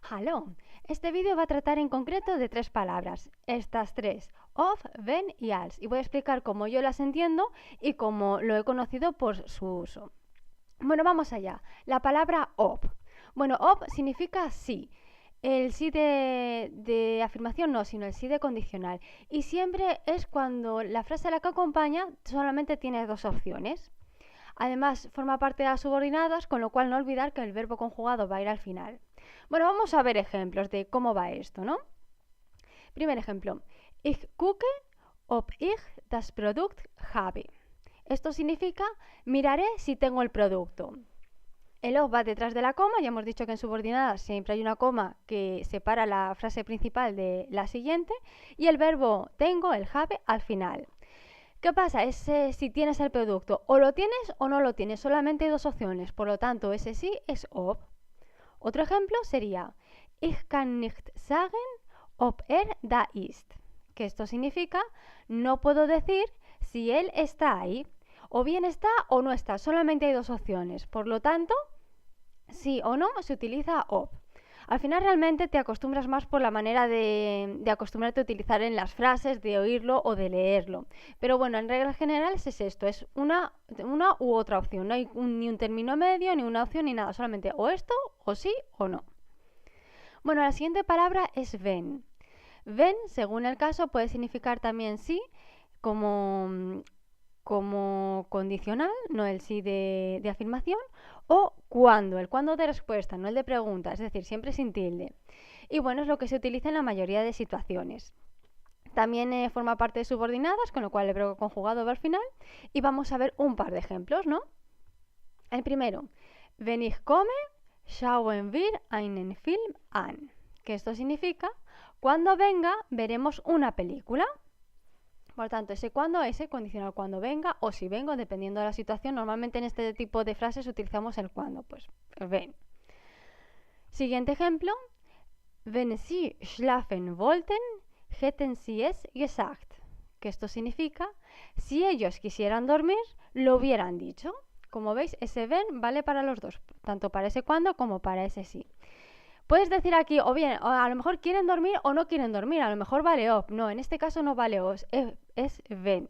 Hallo, este vídeo va a tratar en concreto de tres palabras, estas tres, of, wenn y als, y voy a explicar cómo yo las entiendo y cómo lo he conocido por su uso. Bueno, vamos allá. La palabra of. Bueno, of significa sí. El sí de afirmación no, sino el sí de condicional. Y siempre es cuando la frase a la que acompaña solamente tiene dos opciones. Además, forma parte de las subordinadas, con lo cual no olvidar que el verbo conjugado va a ir al final. Bueno, vamos a ver ejemplos de cómo va esto, ¿no? Primer ejemplo. Ich gucke, ob ich das Produkt habe. Esto significa miraré si tengo el producto. El of va detrás de la coma, ya hemos dicho que en subordinadas siempre hay una coma que separa la frase principal de la siguiente, y el verbo tengo, el have, al final. ¿Qué pasa? Ese si tienes el producto, o lo tienes o no lo tienes, solamente hay dos opciones, por lo tanto ese sí es ob. Otro ejemplo sería Ich kann nicht sagen, ob da ist, que esto significa no puedo decir si él está ahí, o bien está o no está, solamente hay dos opciones, por lo tanto, sí o no se utiliza ob. Al final realmente te acostumbras más por la manera de acostumbrarte a utilizar en las frases, de oírlo o de leerlo. Pero bueno, en reglas generales es esto, es una u otra opción. No hay ni un término medio, ni una opción, ni nada. Solamente o esto, o sí, o no. Bueno, la siguiente palabra es wenn. Wenn, según el caso, puede significar también sí, como condicional, no el sí de afirmación, o cuando, el cuando de respuesta, no el de pregunta, es decir, siempre sin tilde. Y bueno, es lo que se utiliza en la mayoría de situaciones. También forma parte de subordinadas, con lo cual el verbo conjugado va al final. Y vamos a ver un par de ejemplos, ¿no? El primero, wenn ich komme, schauen wir einen Film an. Que esto significa, cuando venga, veremos una película. Por lo tanto, ese cuando, ese condicional cuando venga o si vengo, dependiendo de la situación. Normalmente en este tipo de frases utilizamos el cuando, pues ven. Siguiente ejemplo. Wenn Sie schlafen wollten, hätten Sie es gesagt. Que esto significa, si ellos quisieran dormir, lo hubieran dicho. Como veis, ese ven vale para los dos, tanto para ese cuando como para ese sí. Puedes decir aquí, o bien, a lo mejor quieren dormir o no quieren dormir, a lo mejor vale op. No, en este caso no vale os, es ven.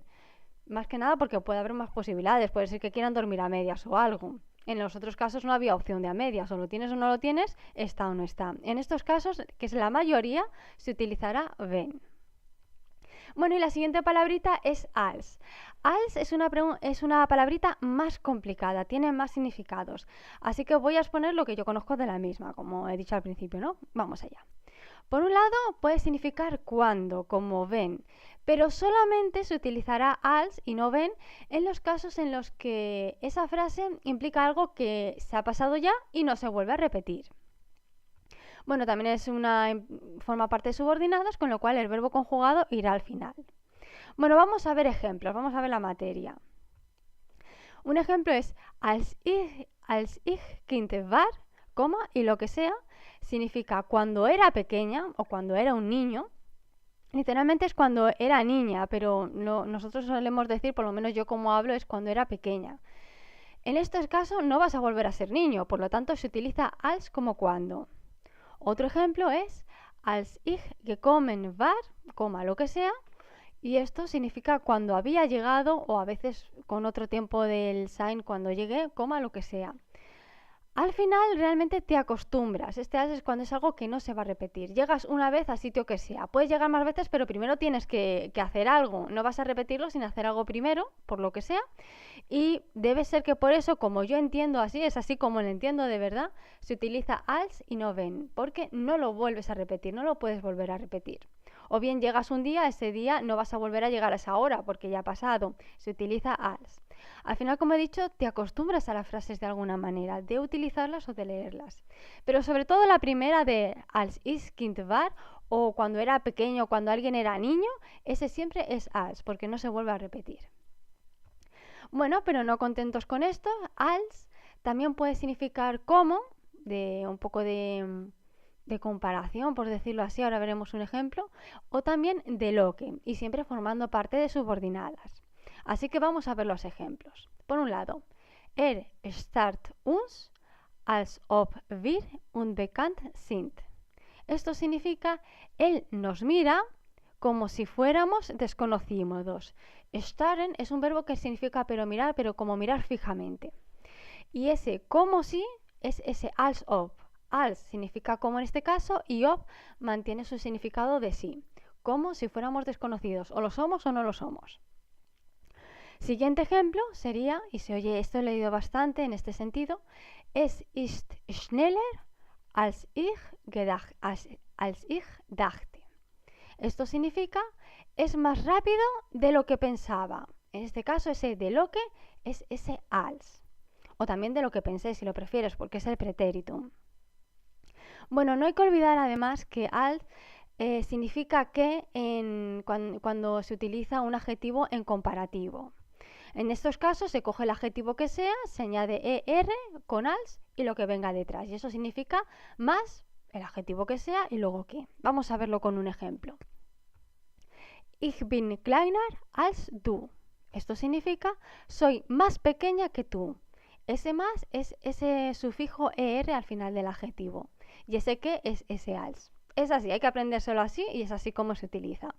Más que nada porque puede haber más posibilidades, puede ser que quieran dormir a medias o algo. En los otros casos no había opción de a medias, o lo tienes o no lo tienes, está o no está. En estos casos, que es la mayoría, se utilizará ven. Bueno, y la siguiente palabrita es als. Als es una palabrita más complicada, tiene más significados. Así que voy a exponer lo que yo conozco de la misma, como he dicho al principio, ¿no? Vamos allá. Por un lado, puede significar cuando, como ven, pero solamente se utilizará als y no ven en los casos en los que esa frase implica algo que se ha pasado ya y no se vuelve a repetir. Bueno, también forma parte de subordinadas, con lo cual el verbo conjugado irá al final. Bueno, vamos a ver ejemplos, vamos a ver la materia. Un ejemplo es als ich Kind war, coma, y lo que sea, significa cuando era pequeña o cuando era un niño. Literalmente es cuando era niña, pero nosotros solemos decir, por lo menos yo como hablo, es cuando era pequeña. En estos casos no vas a volver a ser niño, por lo tanto se utiliza als como cuando. Otro ejemplo es als ich gekommen war, coma, lo que sea, y esto significa cuando había llegado, o a veces con otro tiempo del sein, cuando llegué, coma, lo que sea. Al final realmente te acostumbras. Este als es cuando es algo que no se va a repetir. Llegas una vez al sitio que sea. Puedes llegar más veces, pero primero tienes que hacer algo. No vas a repetirlo sin hacer algo primero, por lo que sea. Y debe ser que por eso, como yo entiendo así, es así como lo entiendo de verdad, se utiliza als y no ven, porque no lo vuelves a repetir, no lo puedes volver a repetir. O bien llegas un día, ese día no vas a volver a llegar a esa hora porque ya ha pasado. Se utiliza als. Al final, como he dicho, te acostumbras a las frases de alguna manera, de utilizarlas o de leerlas. Pero sobre todo la primera de als ich Kind war, o cuando era pequeño, cuando alguien era niño, ese siempre es als, porque no se vuelve a repetir. Bueno, pero no contentos con esto, als también puede significar como, de un poco de comparación, por decirlo así, ahora veremos un ejemplo, o también de lo que, y siempre formando parte de subordinadas. Así que vamos a ver los ejemplos. Por un lado, starrt uns, als ob wir unbekannt sind. Esto significa él nos mira como si fuéramos desconocidos. Starren es un verbo que significa pero mirar, pero como mirar fijamente. Y ese como si es ese als ob. Als significa como en este caso y ob mantiene su significado de sí, como si fuéramos desconocidos, o lo somos o no lo somos. Siguiente ejemplo sería, y se oye, esto he leído bastante en este sentido, es ist schneller als ich dachte. Esto significa es más rápido de lo que pensaba. En este caso ese de lo que es ese als. O también de lo que pensé, si lo prefieres, porque es el pretéritum. Bueno, no hay que olvidar además que als significa que cuando se utiliza un adjetivo en comparativo. En estos casos se coge el adjetivo que sea, se añade er con als y lo que venga detrás. Y eso significa más el adjetivo que sea y luego qué. Vamos a verlo con un ejemplo. Ich bin kleiner als du. Esto significa soy más pequeña que tú. Ese más es ese sufijo er al final del adjetivo. Y ese que es ese als. Es así, hay que aprendérselo así y es así como se utiliza.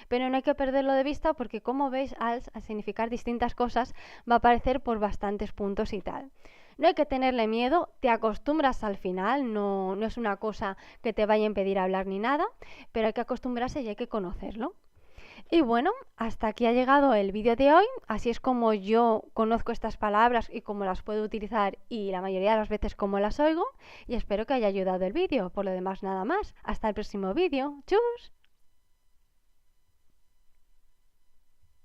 Pero no hay que perderlo de vista porque, como veis, als, al significar distintas cosas, va a aparecer por bastantes puntos y tal. No hay que tenerle miedo, te acostumbras al final, no es una cosa que te vaya a impedir hablar ni nada, pero hay que acostumbrarse y hay que conocerlo. Y bueno, hasta aquí ha llegado el vídeo de hoy. Así es como yo conozco estas palabras y cómo las puedo utilizar y la mayoría de las veces cómo las oigo. Y espero que haya ayudado el vídeo. Por lo demás, nada más. Hasta el próximo vídeo. ¡Chus!